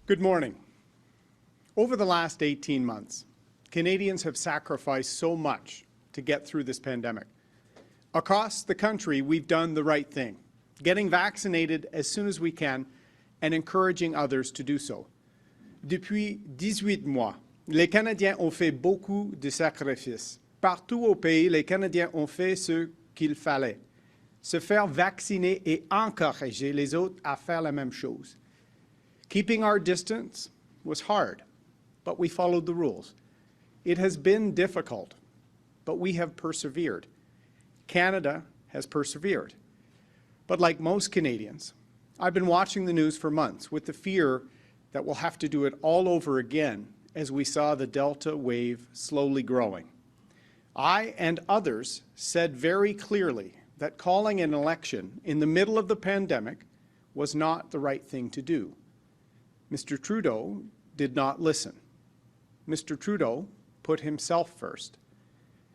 Good morning. Over the last 18 months, Canadians have sacrificed so much to get through this pandemic. Across the country, we've done the right thing, getting vaccinated as soon as we can and encouraging others to do so. Depuis 18 mois, les Canadiens ont fait beaucoup de sacrifices. Partout au pays, les Canadiens ont fait ce qu'il fallait. Se faire vacciner et encourager les autres à faire la même chose. Keeping our distance was hard, but we followed the rules. It has been difficult, but we have persevered. Canada has persevered. But like most Canadians, I've been watching the news for months with the fear that we'll have to do it all over again as we saw the Delta wave slowly growing. I and others said very clearly that calling an election in the middle of the pandemic was not the right thing to do. Mr. Trudeau did not listen. Mr. Trudeau put himself first.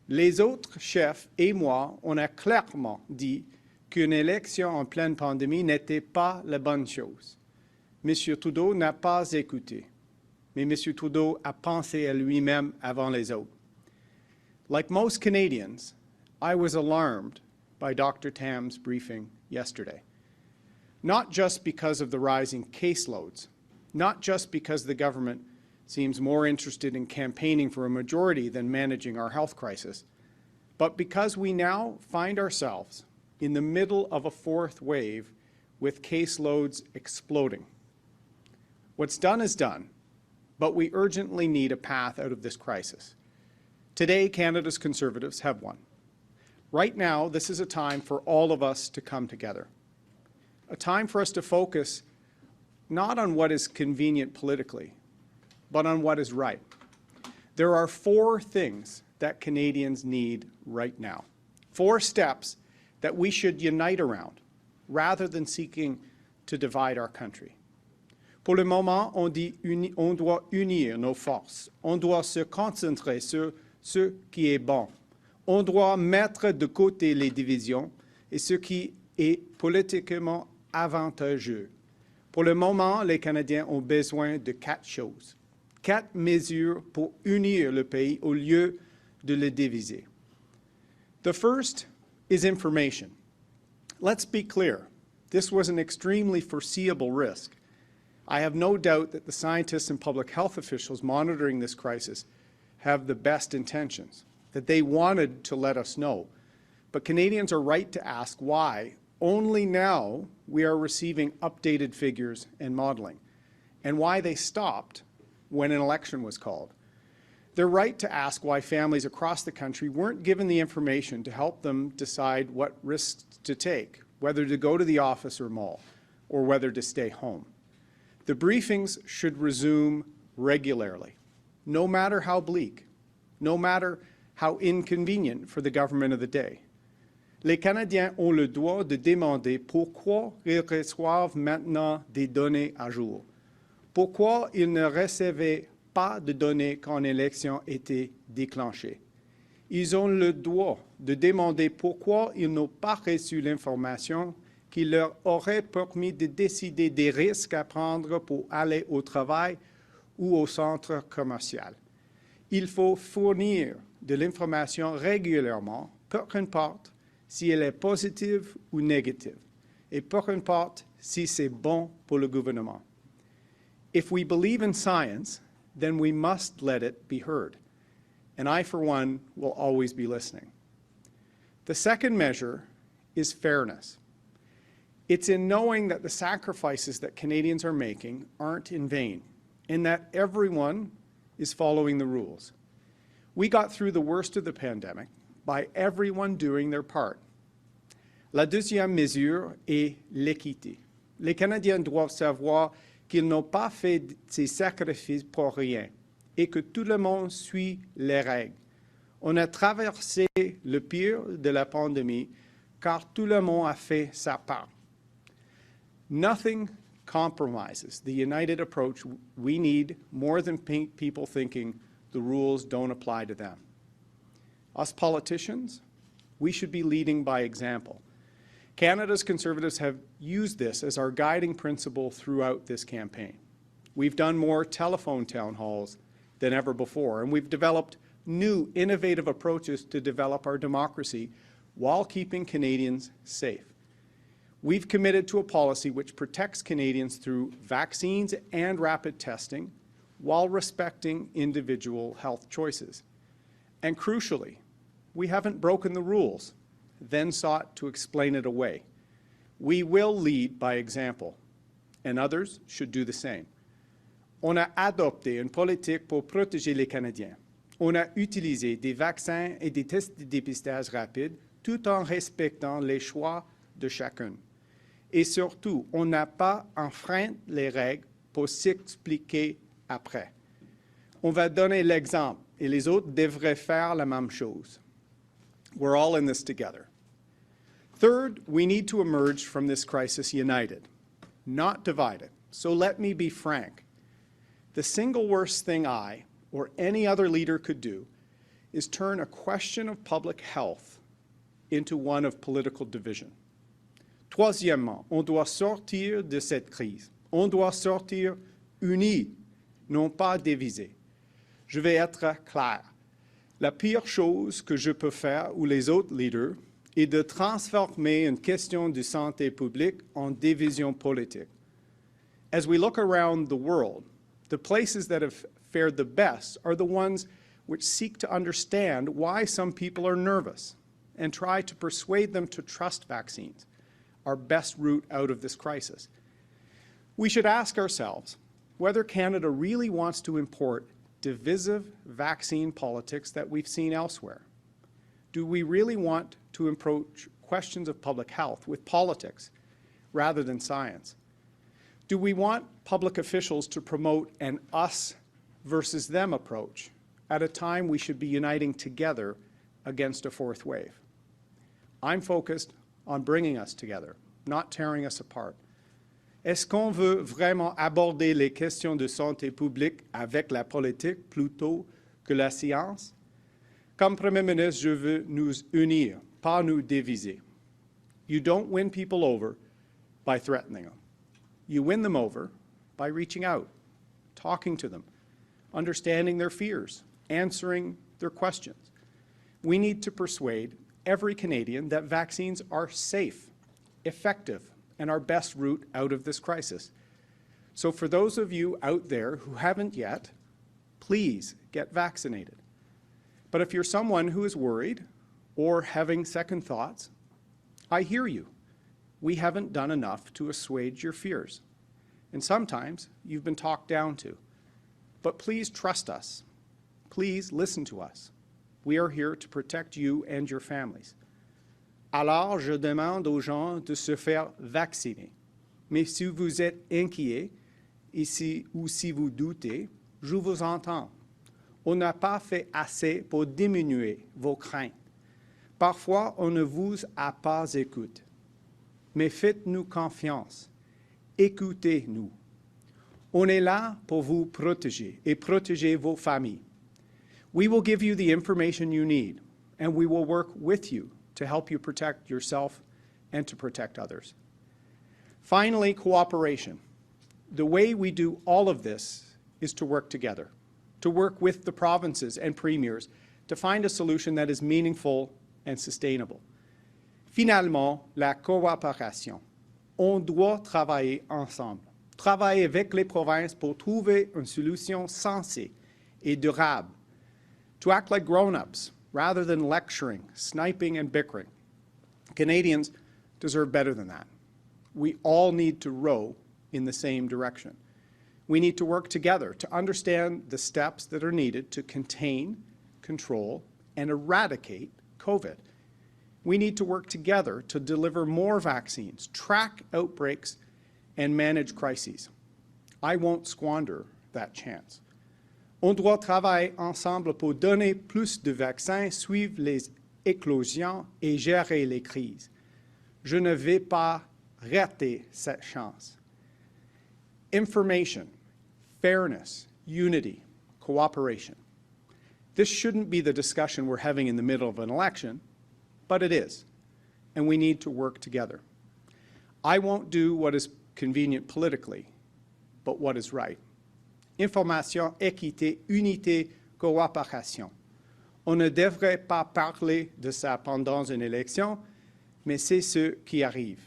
Les autres chefs et moi, on a clairement dit qu'une élection en pleine pandémie n'était pas la bonne chose. M. Trudeau n'a pas écouté, mais M. Trudeau a pensé à lui-même avant les autres. Like most Canadians, I was alarmed by Dr. Tam's briefing yesterday. Not just because of the rising caseloads, not just because the government seems more interested in campaigning for a majority than managing our health crisis, but because we now find ourselves in the middle of a fourth wave with caseloads exploding. What's done is done, but we urgently need a path out of this crisis. Today, Canada's Conservatives have one. Right now, this is a time for all of us to come together, a time for us to focus not on what is convenient politically, but on what is right. There are four things that Canadians need right now, four steps that we should unite around, rather than seeking to divide our country. Pour le moment, on dit on doit unir nos forces, on doit se concentrer sur ce qui est bon, on doit mettre de côté les divisions et ce qui est politiquement avantageux. Pour le moment, les Canadiens ont besoin de quatre choses, quatre mesures pour unir le pays au lieu de le diviser. The first is information. Let's be clear. This was an extremely foreseeable risk. I have no doubt that the scientists and public health officials monitoring this crisis have the best intentions, that they wanted to let us know. But Canadians are right to ask why only now we are receiving updated figures and modeling, and why they stopped when an election was called. They're right to ask why families across the country weren't given the information to help them decide what risks to take, whether to go to the office or mall, or whether to stay home. The briefings should resume regularly, no matter how bleak, no matter how inconvenient for the government of the day. Les Canadiens ont le droit de demander pourquoi ils reçoivent maintenant des données à jour. Pourquoi ils ne recevaient pas de données quand l'élection était déclenchée. Ils ont le droit de demander pourquoi ils n'ont pas reçu l'information qui leur aurait permis de décider des risques à prendre pour aller au travail ou au centre commercial. Il faut fournir de l'information régulièrement, peu importe si elle est positive ou négative, et peu importe si c'est bon pour le gouvernement. If we believe in science, then we must let it be heard. And I, for one, will always be listening. The second measure is fairness. It's in knowing that the sacrifices that Canadians are making aren't in vain, and that everyone is following the rules. We got through the worst of the pandemic by everyone doing their part. La deuxième mesure est l'équité. Les Canadiens doivent savoir qu'ils n'ont pas fait ces sacrifices pour rien et que tout le monde suit les règles. On a traversé le pire de la pandémie car tout le monde a fait sa part. Nothing compromises the united approach we need more than people thinking the rules don't apply to them. Us politicians, we should be leading by example. Canada's Conservatives have used this as our guiding principle throughout this campaign. We've done more telephone town halls than ever before, and we've developed new, innovative approaches to develop our democracy while keeping Canadians safe. We've committed to a policy which protects Canadians through vaccines and rapid testing while respecting individual health choices. And crucially, we haven't broken the rules, then sought to explain it away. We will lead by example, and others should do the same. On a adopté une politique pour protéger les Canadiens. On a utilisé des vaccins et des tests de dépistage rapides tout en respectant les choix de chacun. Et surtout, on n'a pas enfreint les règles pour s'expliquer après. On va donner l'exemple et les autres devraient faire la même chose. We're all in this together. Third, we need to emerge from this crisis united, not divided. So let me be frank. The single worst thing I or any other leader could do is turn a question of public health into one of political division. Troisièmement, on doit sortir de cette crise. On doit sortir unis, non pas divisés. Je vais être clair. La pire chose que je peux faire, ou les autres leaders, est de transformer une question de santé publique en division politique. As we look around the world, the places that have fared the best are the ones which seek to understand why some people are nervous and try to persuade them to trust vaccines, our best route out of this crisis. We should ask ourselves whether Canada really wants to import divisive vaccine politics that we've seen elsewhere. Do we really want to approach questions of public health with politics rather than science? Do we want public officials to promote an us versus them approach at a time we should be uniting together against a fourth wave? I'm focused on bringing us together, not tearing us apart. Est-ce qu'on veut vraiment aborder les questions de santé publique avec la politique plutôt que la science? Comme Premier ministre, je veux nous unir, pas nous diviser. You don't win people over by threatening them. You win them over by reaching out, talking to them, understanding their fears, answering their questions. We need to persuade every Canadian that vaccines are safe, effective, and our best route out of this crisis. So for those of you out there who haven't yet, please get vaccinated. But if you're someone who is worried or having second thoughts, I hear you. We haven't done enough to assuage your fears. And sometimes you've been talked down to. But please trust us. Please listen to us. We are here to protect you and your families. Alors, je demande aux gens de se faire vacciner. Mais si vous êtes inquiet ou si vous doutez, je vous entends. On n'a pas fait assez pour diminuer vos craintes. Parfois, on ne vous a pas écouté. Mais faites-nous confiance. Écoutez-nous. On est là pour vous protéger et protéger vos familles. We will give you the information you need, and we will work with you to help you protect yourself and to protect others. Finally, cooperation. The way we do all of this is to work together, to work with the provinces and premiers to find a solution that is meaningful and sustainable. Finalement, la coopération. On doit travailler ensemble, travailler avec les provinces pour trouver une solution sensée et durable, to act like grown-ups rather than lecturing, sniping, and bickering. Canadians deserve better than that. We all need to row in the same direction. We need to work together to understand the steps that are needed to contain, control, and eradicate COVID. We need to work together to deliver more vaccines, track outbreaks, and manage crises. I won't squander that chance. On doit travailler ensemble pour donner plus de vaccins, suivre les éclosions et gérer les crises. Je ne vais pas rater cette chance. Information, fairness, unity, cooperation. This shouldn't be the discussion we're having in the middle of an election, but it is, and we need to work together. I won't do what is convenient politically, but what is right. information, équité, unité, coopération. On ne devrait pas parler de ça pendant une élection, mais c'est ce qui arrive.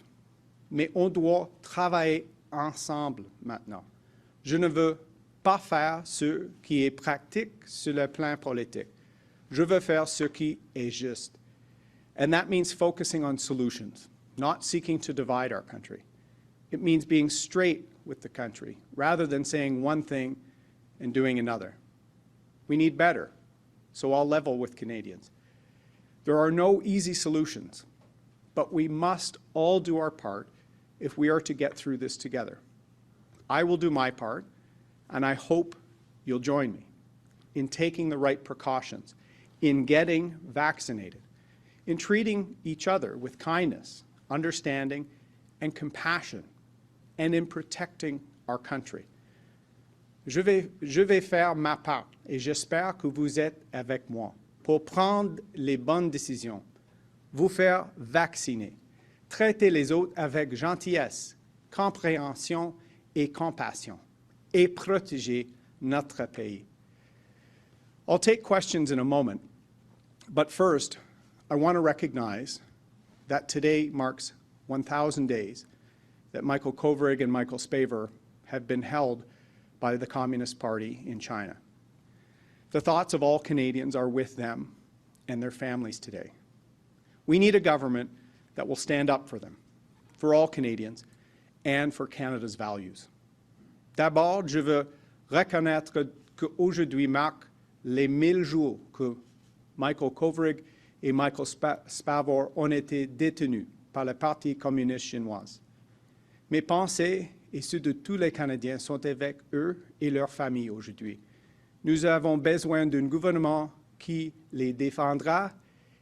Mais on doit travailler ensemble maintenant. Je ne veux pas faire ce qui est pratique sur le plan politique. Je veux faire ce qui est juste. And that means focusing on solutions, not seeking to divide our country. It means being straight with the country, rather than saying one thing and doing another. We need better, so I'll level with Canadians. There are no easy solutions, but we must all do our part if we are to get through this together. I will do my part, and I hope you'll join me in taking the right precautions, in getting vaccinated, in treating each other with kindness, understanding, and compassion, and in protecting our country. Je vais faire ma part et j'espère que vous êtes avec moi pour prendre les bonnes décisions, vous faire vacciner, traiter les autres avec gentillesse, compréhension et compassion, et protéger notre pays. I'll take questions in a moment, but first, I want to recognize that today marks 1,000 days that Michael Kovrig and Michael Spavor have been held by the Communist Party in China. The thoughts of all Canadians are with them and their families today. We need a government that will stand up for them, for all Canadians, and for Canada's values. D'abord, je veux reconnaître qu'aujourd'hui marque les 1000 jours que Michael Kovrig et Michael Spavor ont été détenus par le Parti communiste chinois. Mes pensées et ceux de tous les Canadiens sont avec eux et leurs familles aujourd'hui. Nous avons besoin d'un gouvernement qui les défendra,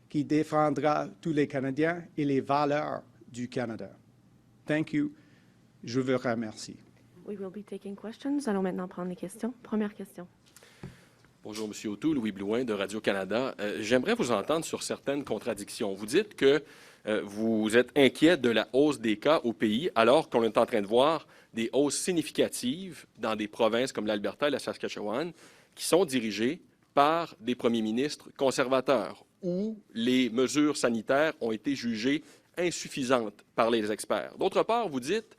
qui défendra tous les Canadiens et les valeurs du Canada. Thank you. Je vous remercie. We will be taking questions. Allons maintenant prendre les questions. Première question. Bonjour, M. O'Toole, Louis Blouin de Radio-Canada. J'aimerais vous entendre sur certaines contradictions. Vous dites que vous êtes inquiet de la hausse des cas au pays, alors qu'on est en train de voir des hausses significatives dans des provinces comme l'Alberta et la Saskatchewan, qui sont dirigées par des premiers ministres conservateurs, où les mesures sanitaires ont été jugées insuffisantes par les experts. D'autre part, vous dites,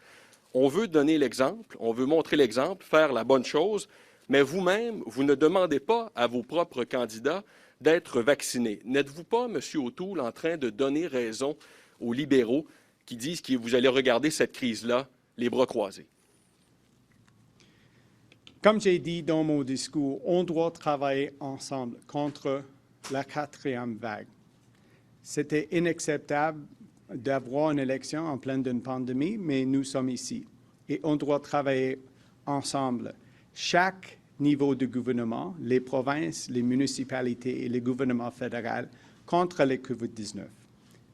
on veut donner l'exemple, on veut montrer l'exemple, faire la bonne chose, mais vous-même, vous ne demandez pas à vos propres candidats d'être vaccinés. N'êtes-vous pas, M. O'Toole, en train de donner raison aux libéraux qui disent que vous allez regarder cette crise-là les bras croisés? Comme j'ai dit dans mon discours, on doit travailler ensemble contre la 4e vague. C'était inacceptable d'avoir une élection en pleine d'une pandémie, mais nous sommes ici et on doit travailler ensemble. Chaque niveau de gouvernement, les provinces, les municipalités et les gouvernements fédéraux contre les COVID-19.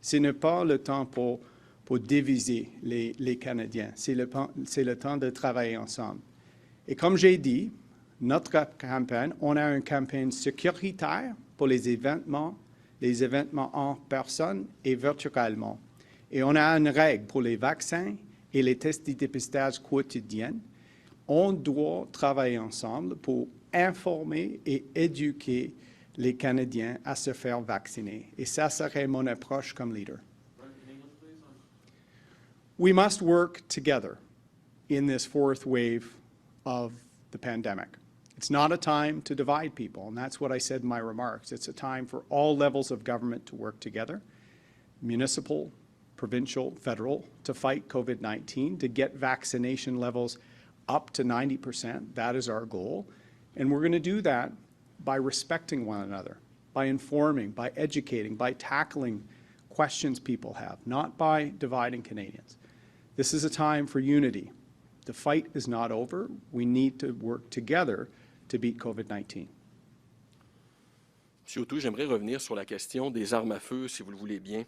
Ce n'est pas le temps pour diviser les Canadiens. C'est le temps de travailler ensemble. Et comme j'ai dit, notre campagne, on a une campagne sécuritaire pour les événements en personne et virtuellement. Et on a une règle pour les vaccins et les tests de dépistage quotidiens. On doit travailler ensemble pour informer et éduquer les Canadiens à se faire vacciner. Et ça serait mon approche comme leader. We must work together in this 4th wave of the pandemic. It's not a time to divide people, and that's what I said in my remarks. It's a time for all levels of government to work together, municipal, provincial, federal, to fight COVID-19, to get vaccination levels up to 90%. That is our goal. And we're going to do that by respecting one another, by informing, by educating, by tackling questions people have, not by dividing Canadians. This is a time for unity. The fight is not over. We need to work together to beat COVID-19. M. O'Toole, j'aimerais revenir sur la question des armes à feu, si vous le voulez bien.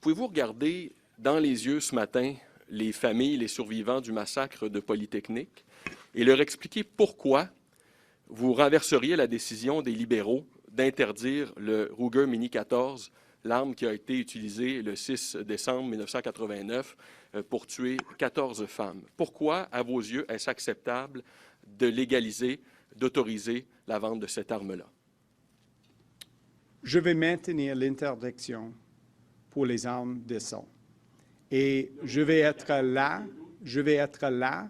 Pouvez-vous regarder dans les yeux ce matin les familles, les survivants du massacre de Polytechnique et leur expliquer pourquoi vous renverseriez la décision des libéraux d'interdire le Ruger Mini 14 l'arme qui a été utilisée le 6 décembre 1989 pour tuer 14 femmes. Pourquoi, à vos yeux, est-ce acceptable de légaliser, d'autoriser la vente de cette arme-là? Je vais maintenir l'interdiction pour les armes d'assaut. Et je vais être là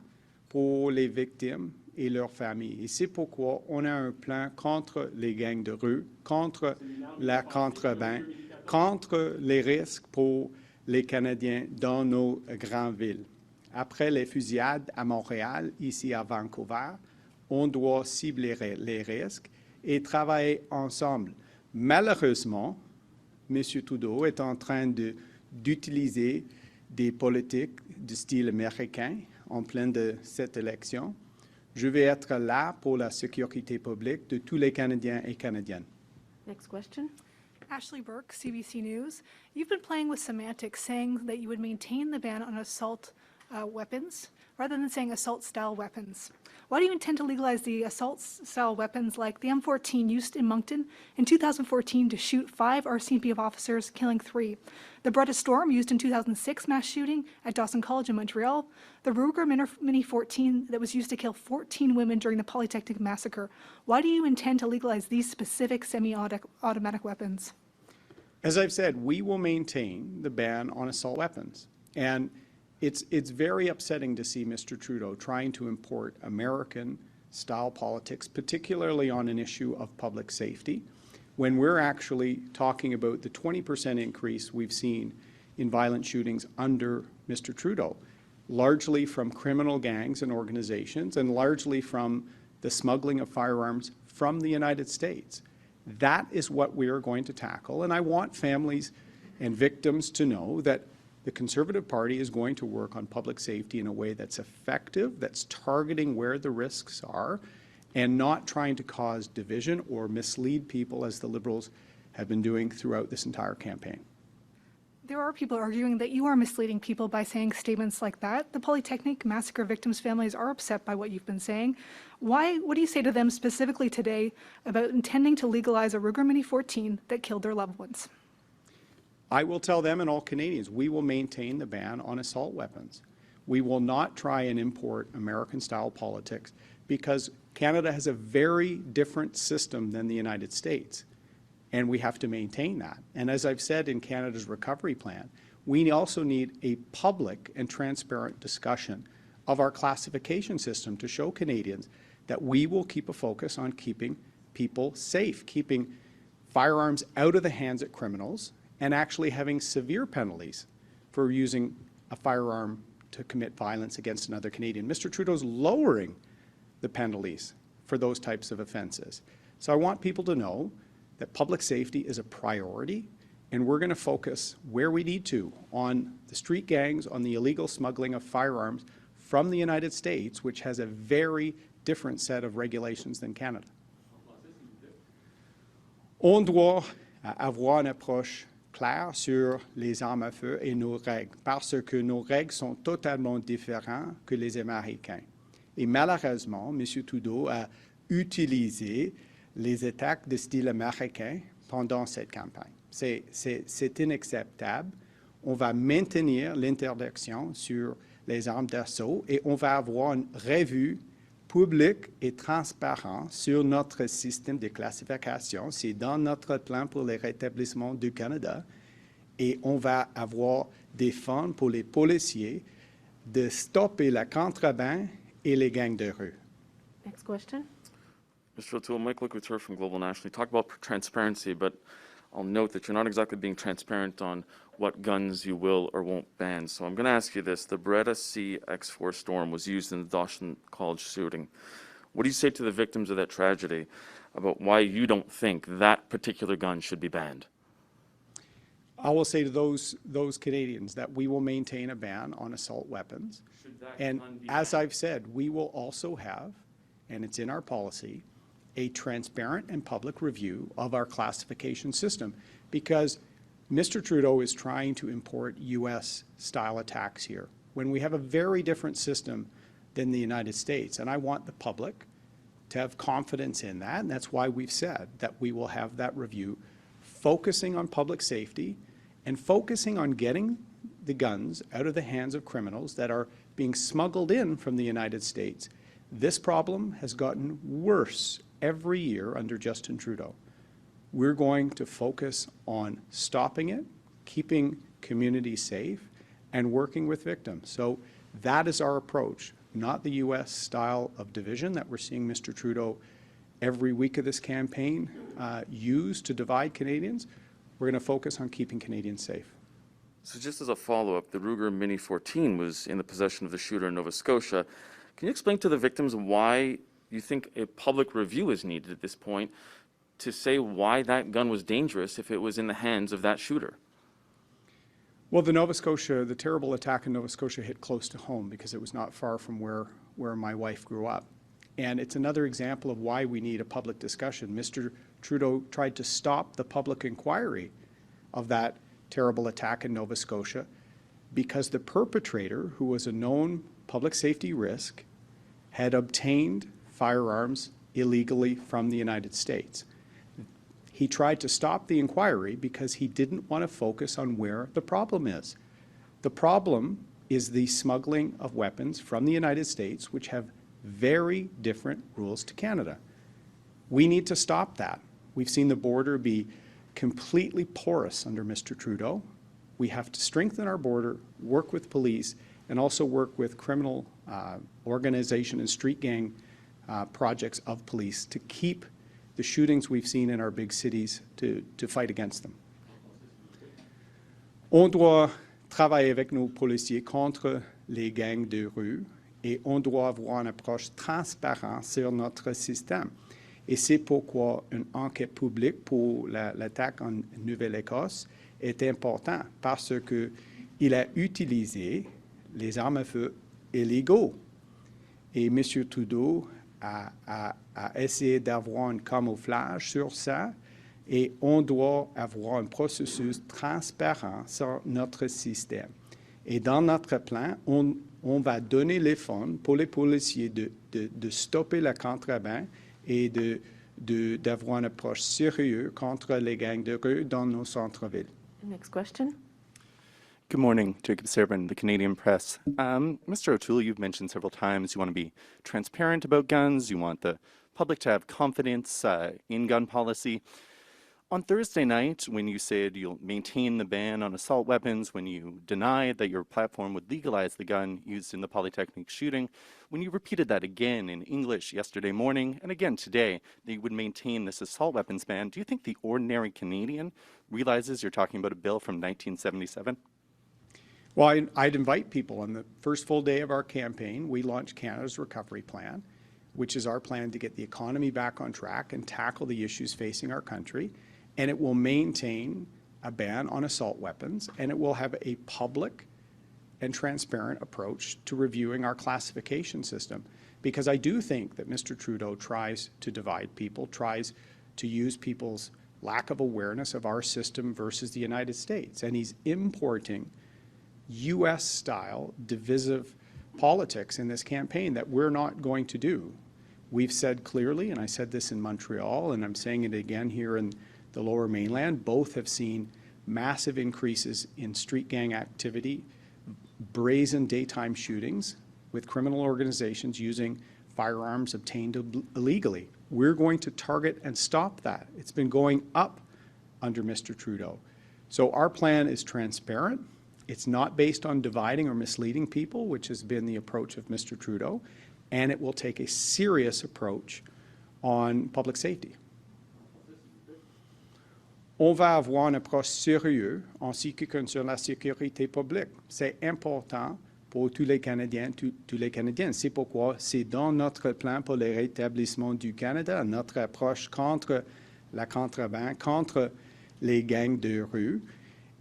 pour les victimes et leurs familles. Et c'est pourquoi on a un plan contre les gangs de rue, contre la contrebande, contre les risques pour les Canadiens dans nos grandes villes. Après les fusillades à Montréal, ici à Vancouver, on doit cibler les risques et travailler ensemble. Malheureusement, M. Trudeau est en train d'utiliser des politiques de style américain en plein de cette élection. Je vais être là pour la sécurité publique de tous les Canadiens et Canadiennes. Next question. Ashley Burke, CBC News. You've been playing with semantics, saying that you would maintain the ban on assault weapons rather than saying assault-style weapons. Why do you intend to legalize the assault-style weapons like the M14 used in Moncton in 2014 to shoot 5 RCMP officers, killing 3, the Breda Storm used in 2006 mass shooting at Dawson College in Montreal, the Ruger Mini 14 that was used to kill 14 women during the Polytechnic Massacre? Why do you intend to legalize these specific semi-automatic weapons? As I've said, we will maintain the ban on assault weapons. And it's very upsetting to see Mr. Trudeau trying to import American-style politics, particularly on an issue of public safety, when we're actually talking about the 20% increase we've seen in violent shootings under Mr. Trudeau, largely from criminal gangs and organizations, and largely from the smuggling of firearms from the United States. That is what we are going to tackle, and I want families and victims to know that the Conservative Party is going to work on public safety in a way that's effective, that's targeting where the risks are, and not trying to cause division or mislead people as the Liberals have been doing throughout this entire campaign. There are people arguing that you are misleading people by saying statements like that. The Polytechnic Massacre victims' families are upset by what you've been saying. What do you say to them specifically today about intending to legalize a Ruger Mini 14 that killed their loved ones? I will tell them and all Canadians, we will maintain the ban on assault weapons. We will not try and import American-style politics because Canada has a very different system than the United States, and we have to maintain that. And as I've said in Canada's recovery plan, we also need a public and transparent discussion of our classification system to show Canadians that we will keep a focus on keeping people safe, keeping firearms out of the hands of criminals, and actually having severe penalties for using a firearm to commit violence against another Canadian. Mr. Trudeau's lowering the penalties for those types of offences. So I want people to know that public safety is a priority, and we're going to focus where we need to on the street gangs, on the illegal smuggling of firearms from the United States, which has a very different set of regulations than Canada. On doit avoir une approche clair sur les armes à feu et nos règles, parce que nos règles sont totalement différentes que les Américains. Et malheureusement, M. Trudeau a utilisé les attaques de style américain pendant cette campagne. C'est inacceptable. On va maintenir l'interdiction sur les armes d'assaut et on va avoir une revue publique et transparente sur notre système de classification. C'est dans notre plan pour le rétablissement du Canada. Et on va avoir des fonds pour les policiers de stopper la contrebande et les gangs de rue. Next question. Mr. O'Toole, Mike Couture from Global National. You talk about transparency, but I'll note that you're not exactly being transparent on what guns you will or won't ban. So I'm going to ask you this. The Beretta CX4 Storm was used in the Dawson College shooting. What do you say to the victims of that tragedy about why you don't think that particular gun should be banned? I will say to those Canadians that we will maintain a ban on assault weapons. And as I've said, we will also have, and it's in our policy, a transparent and public review of our classification system, because Mr. Trudeau is trying to import U.S.-style attacks here when we have a very different system than the United States. And I want the public to have confidence in that, and that's why we've said that we will have that review focusing on public safety and focusing on getting the guns out of the hands of criminals that are being smuggled in from the United States. This problem has gotten worse every year under Justin Trudeau. We're going to focus on stopping it, keeping communities safe, and working with victims. So that is our approach, not the U.S. style of division that we're seeing Mr. Trudeau every week of this campaign use to divide Canadians. We're going to focus on keeping Canadians safe. So just as a follow-up, the Ruger Mini 14 was in the possession of the shooter in Nova Scotia. Can you explain to the victims why you think a public review is needed at this point to say why that gun was dangerous if it was in the hands of that shooter? Well, the terrible attack in Nova Scotia hit close to home because it was not far from where my wife grew up. And it's another example of why we need a public discussion. Mr. Trudeau tried to stop the public inquiry of that terrible attack in Nova Scotia because the perpetrator, who was a known public safety risk, had obtained firearms illegally from the United States. He tried to stop the inquiry because he didn't want to focus on where the problem is. The problem is the smuggling of weapons from the United States, which have very different rules to Canada. We need to stop that. We've seen the border be completely porous under Mr. Trudeau. We have to strengthen our border, work with police, and also work with criminal organization and street gang projects of police to keep the shootings we've seen in our big cities to fight against them. On doit travailler avec nos policiers contre les gangs de rue et on doit avoir une approche transparente sur notre système. Et c'est pourquoi une enquête publique pour l'attaque en Nouvelle-Écosse est important parce qu'il a utilisé les armes à feu illégaux. Et M. Trudeau a essayé d'avoir un camouflage sur ça et on doit avoir un processus transparent sur notre système. Et dans notre plan, on va donner les fonds pour les policiers de stopper le contrebande et d'avoir une approche sérieuse contre les gangs de rue dans nos centres-villes. Next question. Good morning, Jacob Serban, the Canadian Press. Mr. O'Toole, you've mentioned several times you want to be transparent about guns, you want the public to have confidence in gun policy. On Thursday night, when you said you'll maintain the ban on assault weapons, when you denied that your platform would legalize the gun used in the Polytechnic shooting, when you repeated that again in English yesterday morning and again today, that you would maintain this assault weapons ban, do you think the ordinary Canadian realizes you're talking about a bill from 1977? Well, I'd invite people. On the first full day of our campaign, we launched Canada's Recovery Plan, which is our plan to get the economy back on track and tackle the issues facing our country. And it will maintain a ban on assault weapons, and it will have a public and transparent approach to reviewing our classification system. Because I do think that Mr. Trudeau tries to divide people, tries to use people's lack of awareness of our system versus the United States. And he's importing U.S.-style divisive politics in this campaign that we're not going to do. We've said clearly, and I said this in Montreal, and I'm saying it again here in the Lower Mainland, both have seen massive increases in street gang activity, brazen daytime shootings with criminal organizations using firearms obtained illegally. We're going to target and stop that. It's been going up under Mr. Trudeau. So our plan is transparent. It's not based on dividing or misleading people, which has been the approach of Mr. Trudeau, and it will take a serious approach on public safety. On va avoir une approche sérieuse en ce qui concerne la sécurité publique. C'est important pour tous les Canadiens, tous les Canadiennes. C'est pourquoi c'est dans notre plan pour le rétablissement du Canada, notre approche contre la contrebande, contre les gangs de rue.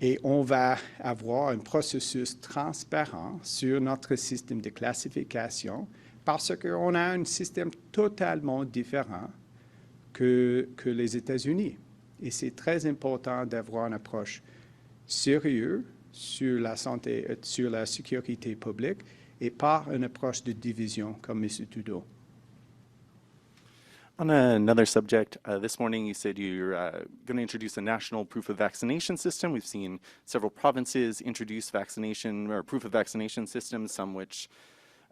Et on va avoir un processus transparent sur notre système de classification parce qu'on a un système totalement différent que les États-Unis. Et c'est très important d'avoir une approche sérieuse sur la santé, sur la sécurité publique et pas une approche de division comme M. Trudeau. On another subject, this morning you said you're going to introduce a national proof of vaccination system. We've seen several provinces introduce vaccination or proof of vaccination systems, some which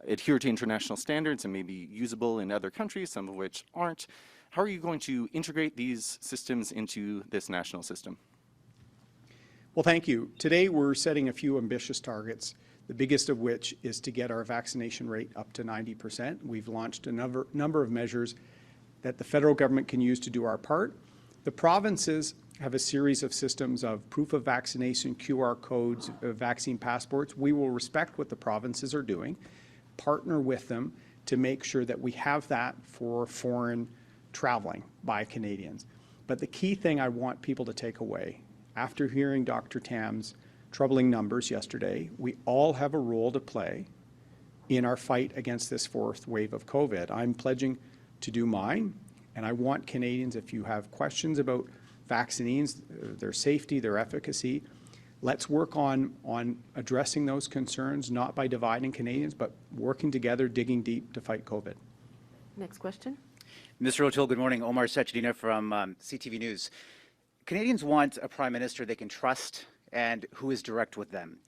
adhere to international standards and may be usable in other countries, some of which aren't. How are you going to integrate these systems into this national system? Well, thank you. Today we're setting a few ambitious targets, the biggest of which is to get our vaccination rate up to 90%. We've launched a number of measures that the federal government can use to do our part. The provinces have a series of systems of proof of vaccination, QR codes, vaccine passports. We will respect what the provinces are doing, partner with them to make sure that we have that for foreign traveling by Canadians. But the key thing I want people to take away, after hearing Dr. Tam's troubling numbers yesterday, we all have a role to play in our fight against this fourth wave of COVID. I'm pledging to do mine, and I want Canadians, if you have questions about vaccines, their safety, their efficacy, let's work on addressing those concerns, not by dividing Canadians, but working together, digging deep to fight COVID. Next question. Mr. O'Toole, good morning. Omar Sechedina from CTV News. Canadians want a Prime Minister they can trust and who is direct with them.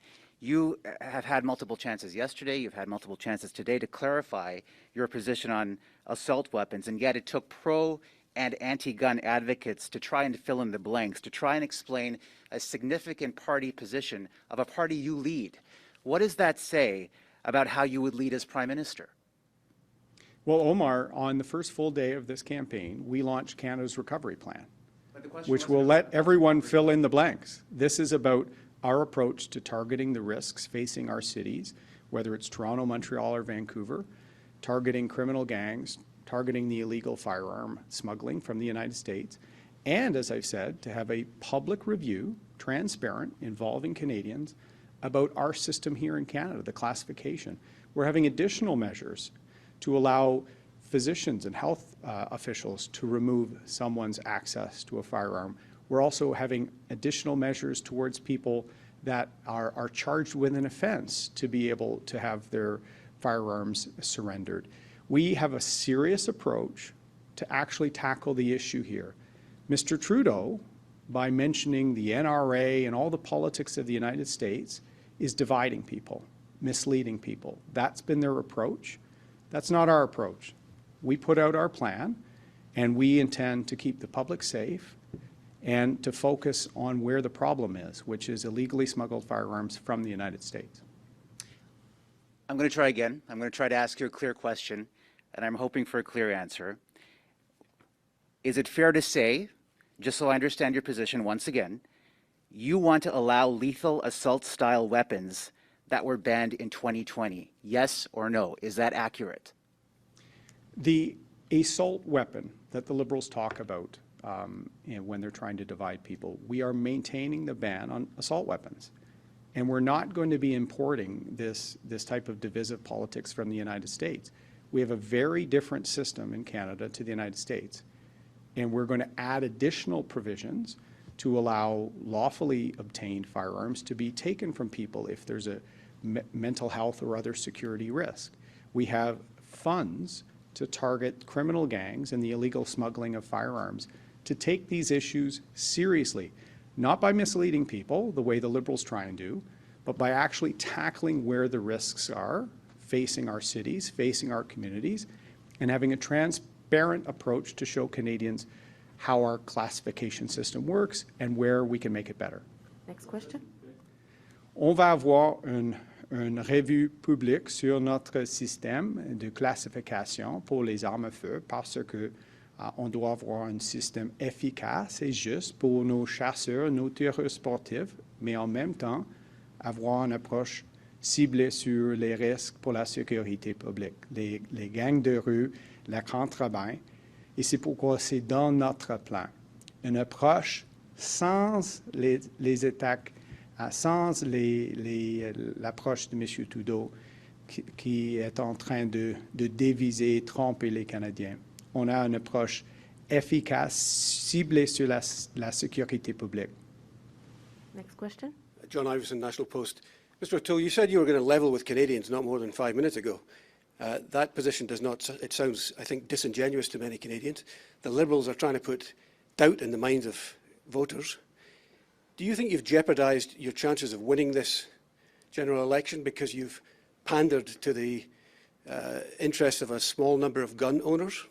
You have had multiple chances yesterday, you've had multiple chances today to clarify your position on assault weapons, and yet it took pro and anti-gun advocates to try and fill in the blanks, to try and explain a significant party position of a party you lead. What does that say about how you would lead as Prime Minister? Well, Omar, on the first full day of this campaign, we launched Canada's Recovery Plan, which will let everyone fill in the blanks. This is about our approach to targeting the risks facing our cities, whether it's Toronto, Montreal, or Vancouver, targeting criminal gangs, targeting the illegal firearm smuggling from the United States, and, as I've said, to have a public review, transparent, involving Canadians, about our system here in Canada, the classification. We're having additional measures to allow physicians and health officials to remove someone's access to a firearm. We're also having additional measures towards people that are charged with an offense to be able to have their firearms surrendered. We have a serious approach to actually tackle the issue here. Mr. Trudeau, by mentioning the NRA and all the politics of the United States, is dividing people, misleading people. That's been their approach. That's not our approach. We put out our plan, and we intend to keep the public safe and to focus on where the problem is, which is illegally smuggled firearms from the United States. I'm going to try again. I'm going to try to ask you a clear question, and I'm hoping for a clear answer. Is it fair to say, just so I understand your position once again, you want to allow lethal assault-style weapons that were banned in 2020? Yes or no? Is that accurate? The assault weapon that the Liberals talk about when they're trying to divide people, we are maintaining the ban on assault weapons. And we're not going to be importing this type of divisive politics from the United States. We have a very different system in Canada to the United States. And we're going to add additional provisions to allow lawfully obtained firearms to be taken from people if there's a mental health or other security risk. We have funds to target criminal gangs and the illegal smuggling of firearms, to take these issues seriously, not by misleading people, the way the Liberals try and do, but by actually tackling where the risks are facing our cities, facing our communities, and having a transparent approach to show Canadians how our classification system works and where we can make it better. Next question. On va avoir une revue publique sur notre système de classification pour les armes à feu parce que on doit avoir un système efficace et juste pour nos chasseurs, nos tireurs sportifs, mais en même temps avoir une approche ciblée sur les risques pour la sécurité publique, les gangs de rue, la contrebande. Et c'est pourquoi c'est dans notre plan. Une approche sans les attaques, sans l'approche de M. Trudeau qui est en train de diviser, tromper les Canadiens. On a une approche efficace, ciblée sur la sécurité publique. Next question. John Iverson, National Post. Mr. O'Toole, you said you were going to level with Canadians not more than 5 minutes ago. That position does not, it sounds, I think, disingenuous to many Canadians. The Liberals are trying to put doubt in the minds of voters. Do you think you've jeopardised your chances of winning this general election because you've pandered to the interests of a small number of gun owners?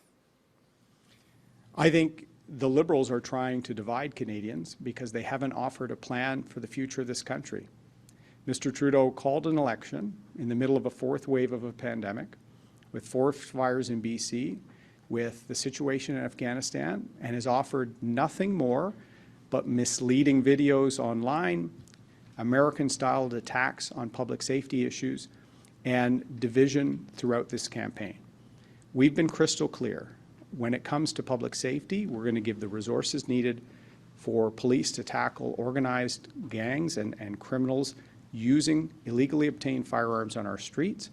I think the Liberals are trying to divide Canadians because they haven't offered a plan for the future of this country. Mr. Trudeau called an election in the middle of a fourth wave of a pandemic, with forest fires in BC, with the situation in Afghanistan, and has offered nothing more but misleading videos online, American-styled attacks on public safety issues, and division throughout this campaign. We've been crystal clear. When it comes to public safety, we're going to give the resources needed for police to tackle organized gangs and criminals using illegally obtained firearms on our streets.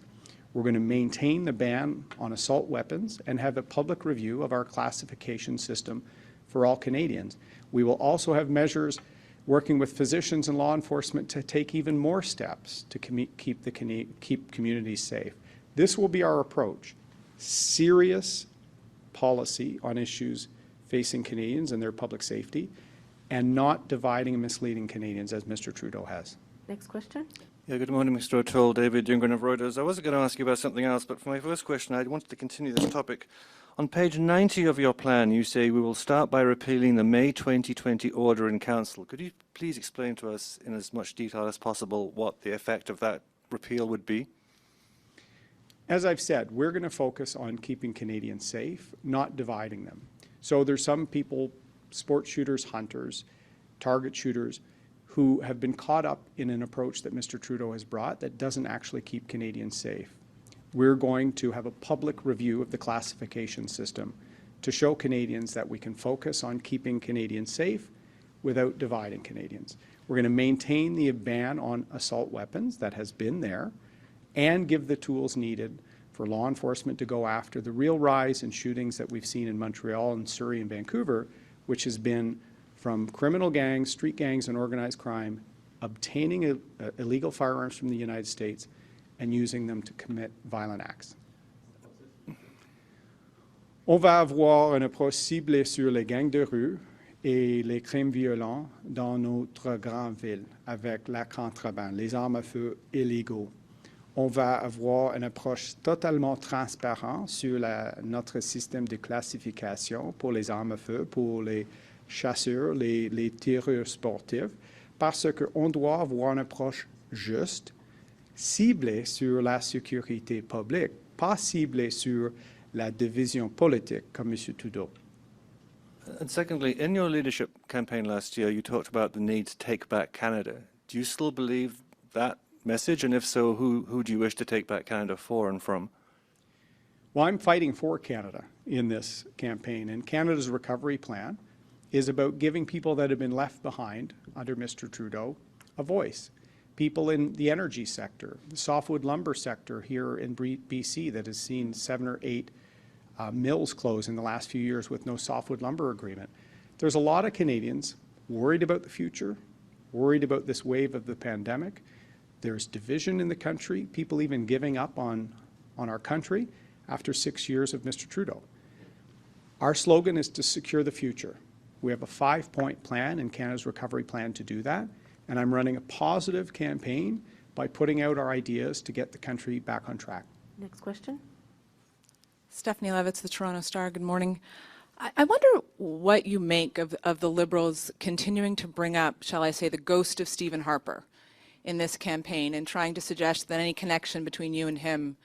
We're going to maintain the ban on assault weapons and have a public review of our classification system for all Canadians. We will also have measures working with physicians and law enforcement to take even more steps to keep communities safe. This will be our approach. Serious policy on issues facing Canadians and their public safety, and not dividing and misleading Canadians as Mr. Trudeau has. Next question. Yeah, good morning, Mr. O'Toole. David Jungren of Reuters. I wasn't going to ask you about something else, but for my first question, I wanted to continue this topic. On page 90 of your plan, you say we will start by repealing the May 2020 order in Council. Could you please explain to us in as much detail as possible what the effect of that repeal would be? As I've said, we're going to focus on keeping Canadians safe, not dividing them. So there's some people, sport shooters, hunters, target shooters, who have been caught up in an approach that Mr. Trudeau has brought that doesn't actually keep Canadians safe. We're going to have a public review of the classification system to show Canadians that we can focus on keeping Canadians safe without dividing Canadians. We're going to maintain the ban on assault weapons that has been there and give the tools needed for law enforcement to go after the real rise in shootings that we've seen in Montreal and Surrey and Vancouver, which has been from criminal gangs, street gangs, and organized crime obtaining illegal firearms from the United States and using them to commit violent acts. On va avoir une approche ciblée sur les gangs de rue et les crimes violents dans notre grande ville avec la contrebande, les armes à feu illégaux. On va avoir une approche totalement transparente sur notre système de classification pour les armes à feu, pour les chasseurs, les tireurs sportifs, parce qu'on doit avoir une approche juste, ciblée sur la sécurité publique, pas ciblée sur la division politique, comme M. Trudeau. And secondly, in your leadership campaign last year, you talked about the need to take back Canada. Do you still believe that message? And if so, who do you wish to take back Canada for and from? Well, I'm fighting for Canada in this campaign, and Canada's recovery plan is about giving people that have been left behind under Mr. Trudeau a voice. People in the energy sector, the softwood lumber sector here in BC that has seen 7 or 8 mills close in the last few years with no softwood lumber agreement. There's a lot of Canadians worried about the future, worried about this wave of the pandemic. There's division in the country, people even giving up on our country after 6 years of Mr. Trudeau. Our slogan is to secure the future. We have a 5-point plan in Canada's recovery plan to do that, and I'm running a positive campaign by putting out our ideas to get the country back on track. Next question. Stephanie Levitz, the Toronto Star. Good morning. I wonder what you make of the Liberals continuing to bring up, shall I say, the ghost of Stephen Harper in this campaign and trying to suggest that any connection between you and him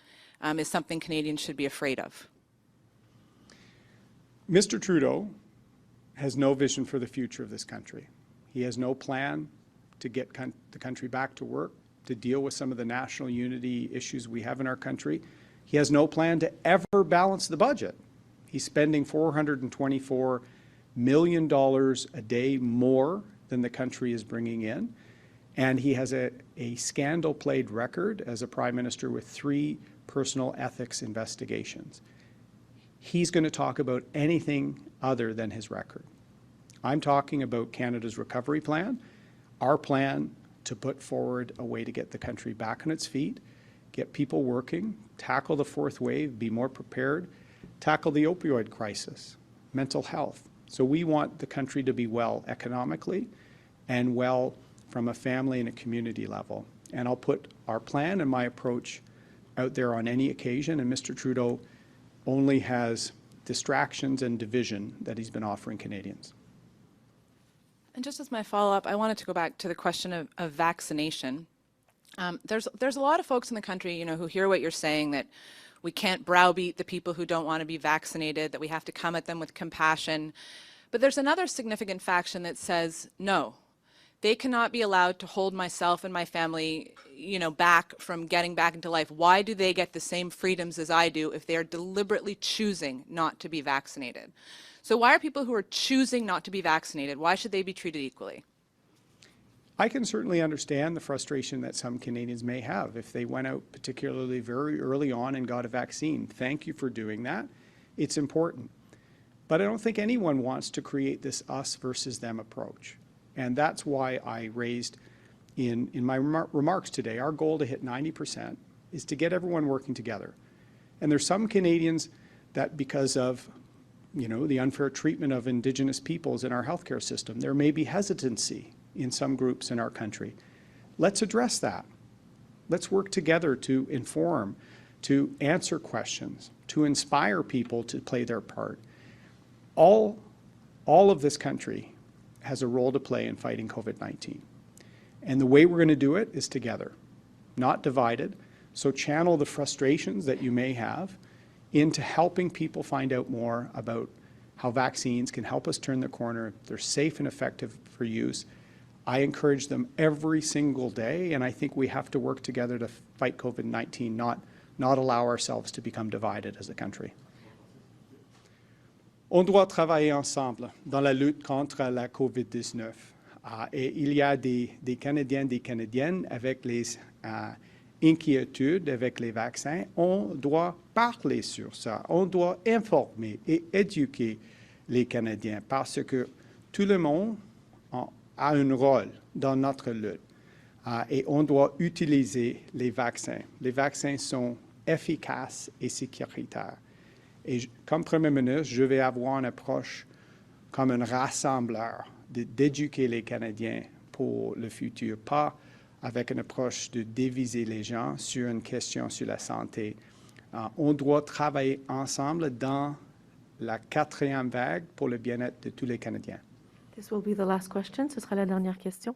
is something Canadians should be afraid of. Mr. Trudeau has no vision for the future of this country. He has no plan to get the country back to work, to deal with some of the national unity issues we have in our country. He has no plan to ever balance the budget. He's spending $424 million a day more than the country is bringing in. And he has a scandal-plagued record as a prime minister with 3 personal ethics investigations. He's going to talk about anything other than his record. I'm talking about Canada's recovery plan, our plan to put forward a way to get the country back on its feet, get people working, tackle the fourth wave, be more prepared, tackle the opioid crisis, mental health. So we want the country to be well economically and well from a family and a community level. And I'll put our plan and my approach out there on any occasion, and Mr. Trudeau only has distractions and division that he's been offering Canadians. And just as my follow-up, I wanted to go back to the question of vaccination. There's a lot of folks in the country, who hear what you're saying, that we can't browbeat the people who don't want to be vaccinated, that we have to come at them with compassion. But there's another significant faction that says, no, they cannot be allowed to hold myself and my family, back from getting back into life. Why do they get the same freedoms as I do if they are deliberately choosing not to be vaccinated? So why are people who are choosing not to be vaccinated, why should they be treated equally? I can certainly understand the frustration that some Canadians may have if they went out particularly very early on and got a vaccine. Thank you for doing that. It's important. But I don't think anyone wants to create this us versus them approach. And that's why I raised in my remarks today, our goal to hit 90% is to get everyone working together. And there's some Canadians that because of the unfair treatment of Indigenous peoples in our healthcare system, there may be hesitancy in some groups in our country. Let's address that. Let's work together to inform, to answer questions, to inspire people to play their part. All of this country has a role to play in fighting COVID-19. And the way we're going to do it is together, not divided. So channel the frustrations that you may have into helping people find out more about how vaccines can help us turn the corner. They're safe and effective for use. I encourage them every single day, and I think we have to work together to fight COVID-19, not allow ourselves to become divided as a country. On doit travailler ensemble dans la lutte contre la COVID-19. Et il y a des Canadiens, des Canadiennes avec les inquiétudes avec les vaccins. On doit parler sur ça. On doit informer et éduquer les Canadiens parce que tout le monde a un rôle dans notre lutte. Et on doit utiliser les vaccins. Les vaccins sont efficaces et sécuritaires. Et comme Premier ministre, je vais avoir une approche comme un rassembleur, d'éduquer les Canadiens pour le futur, pas avec une approche de diviser les gens sur une question sur la santé. On doit travailler ensemble dans la 4e vague pour le bien-être de tous les Canadiens. This will be the last question. Ce sera la dernière question.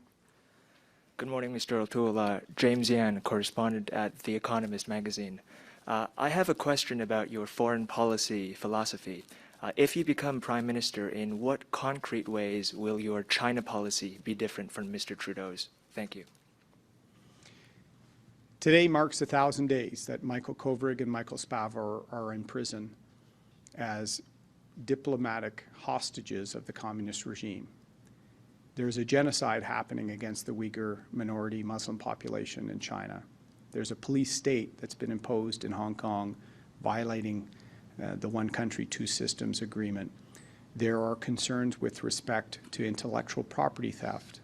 Good morning, Mr. O'Toole. James Yan, correspondent at The Economist magazine. I have a question about your foreign policy philosophy. If you become Prime Minister, in what concrete ways will your China policy be different from Mr. Trudeau's? Thank you. Today marks 1,000 days that Michael Kovrig and Michael Spavor are in prison as diplomatic hostages of the communist regime. There's a genocide happening against the Uyghur minority Muslim population in China. There's a police state that's been imposed in Hong Kong, violating the one country, two systems agreement. There are concerns with respect to intellectual property theft,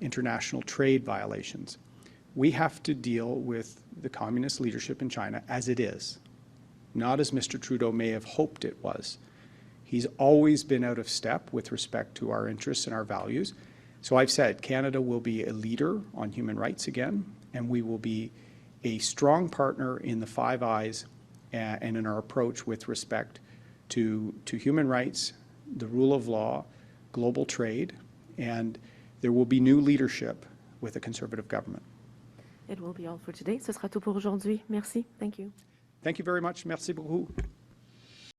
international trade violations. We have to deal with the communist leadership in China as it is, not as Mr. Trudeau may have hoped it was. He's always been out of step with respect to our interests and our values. So I've said Canada will be a leader on human rights again, and we will be a strong partner in the Five Eyes and in our approach with respect to human rights, the rule of law, global trade, and there will be new leadership with a Conservative government. It will be all for today. Ce sera tout pour aujourd'hui. Merci. Thank you. Thank you very much. Merci beaucoup.